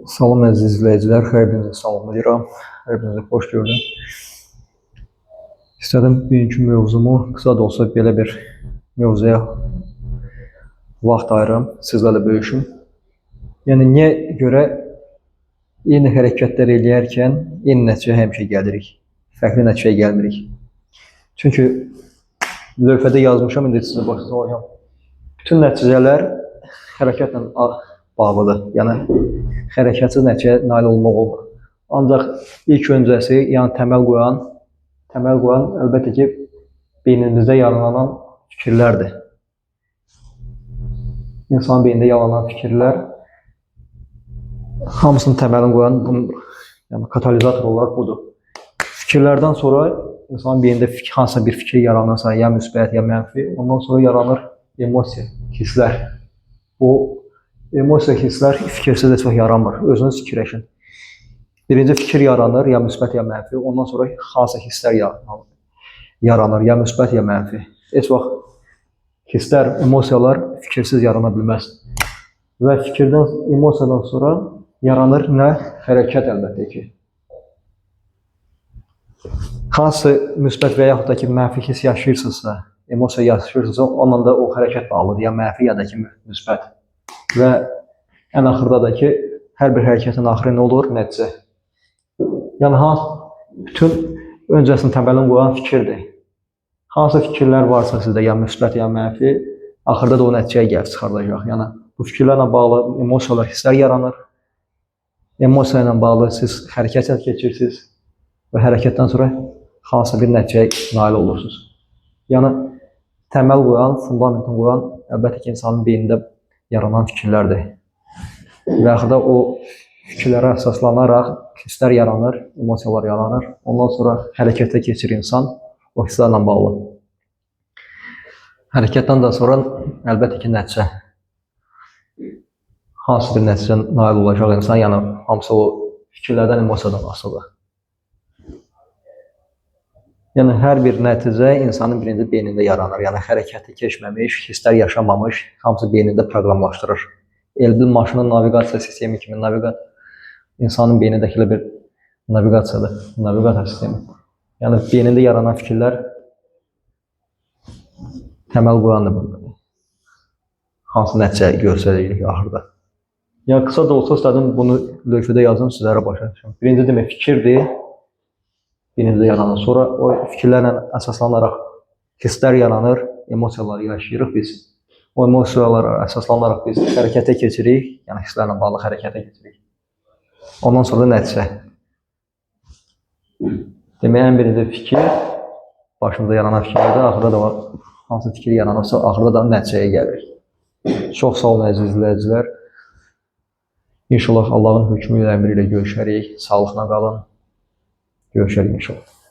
Salam əziz izləyicilər, hər birinizi salamlayıram, hər birinizi xoş gördüm. İstədim bugünkü mövzumu qısa da olsa belə bir mövzuya vaxt ayırım, sizlərlə bölüşüm. Yəni, niyə görə eyni hərəkətlər eləyərkən eyni nəticəyə həmişə gəlirik, fərqli nəticəyə gəlmirik? Çünki lövhədə yazmışam, indi sizə başlayacağım. Bütün nəticələr hərəkətlə bağlıdır. Yəni, hərəkətsiz nəticəyə nail olmaq olmur. Ancaq ilk öncəsi, yəni təməl qoyan əlbəttə ki, beynimizdə yaranan fikirlərdir. İnsan beynində yaranan fikirlər hamısının təməlini qoyan yəni, katalizator olaraq budur. Fikirlərdən sonra insanın beynində hansısa bir fikir yaranırsa, ya müsbət, ya mənfi, ondan sonra yaranır emosiya, hisslər. Bu emosiya, hisslər fikirsiz də çox yaranmır. Özünüz fikirləşin. Birinci fikir yaranır, ya müsbət, ya mənfi. Ondan sonra hansısa hisslər yaranır, ya müsbət, ya mənfi. Heç vaxt hisslər, emosiyalar fikirsiz yarana bilməz. Və fikirdən, emosiyadan sonra yaranır nə? Hərəkət əlbəttə ki. Hansı müsbət və yaxud da ki, mənfi hiss yaşayırsınızsa, emosiya yaşayırsınızsa, onunla da o hərəkət bağlıdır. Ya mənfi, ya da ki, müsbət. Və ən axırda da ki, hər bir hərəkətin axırı nə olur? Nəticə. Yəni, bütün öncəsinin təməlini qoyan fikirdir. Hansı fikirlər varsa sizdə, ya müsbət, ya mənfi, axırda da o nəticəyə gəlib çıxardacaq. Yəni, bu fikirlərlə bağlı emosiyalar, hisslər yaranır. Emosiya ilə bağlı siz hərəkət keçirsiniz və hərəkətdən sonra hansısa bir nəticəyə nail olursunuz. Yəni, təməl qoyan, fundamentin qoyan, əlbəttə ki, insanın beynində yaranan fikirlərdir. Və yaxud da o fikirlərə əsaslanaraq hisslər yaranır, emosiyalar yaranır. Ondan sonra hərəkətə keçir insan o hisslərlə bağlı. Hərəkətdən də sonra əlbəttə ki, nəticə. Hansı bir nəticə nail olacaq insan, yəni hamısı o fikirlərdən, emosiyadan asılıdır. Yəni, hər bir nəticə insanın birinci beynində yaranır. Yəni, hərəkəti keçməmiş, hisslər yaşamamış, hamısı beynində proqramlaşdırır. Elbil maşının naviqasiya sistemi kimi insanın beynindəki bir naviqasiyadır, naviqasiya sistemi. Yəni, beynində yaranan fikirlər təməl qoyandır. Hansı nəticə göstərəcək axırda. Yəni, qısa da olsa istədim bunu lövhədə yazım, sizlərə başa düşün. Birinci demək fikirdir, beynimizdə yaranır. Sonra o fikirlərlə əsaslanaraq hisslər yaranır, emosiyalar yaşayırıq biz. O emosiyalara əsaslanaraq biz hərəkətə keçirik, yəni hisslərlə bağlı hərəkətə keçirik. Ondan sonra nəticə. Demək, ən birinci fikir, başımıza yaranan fikirlərdə, axırda da hansı fikir yaranırsa, axırda da nəticəyə gəlir. Çox sağ olun, əziz izləyicilər. İnşallah Allahın hökmü ilə, əmri ilə görüşərik, sağlıqla qalın. Görüşərik inşallah.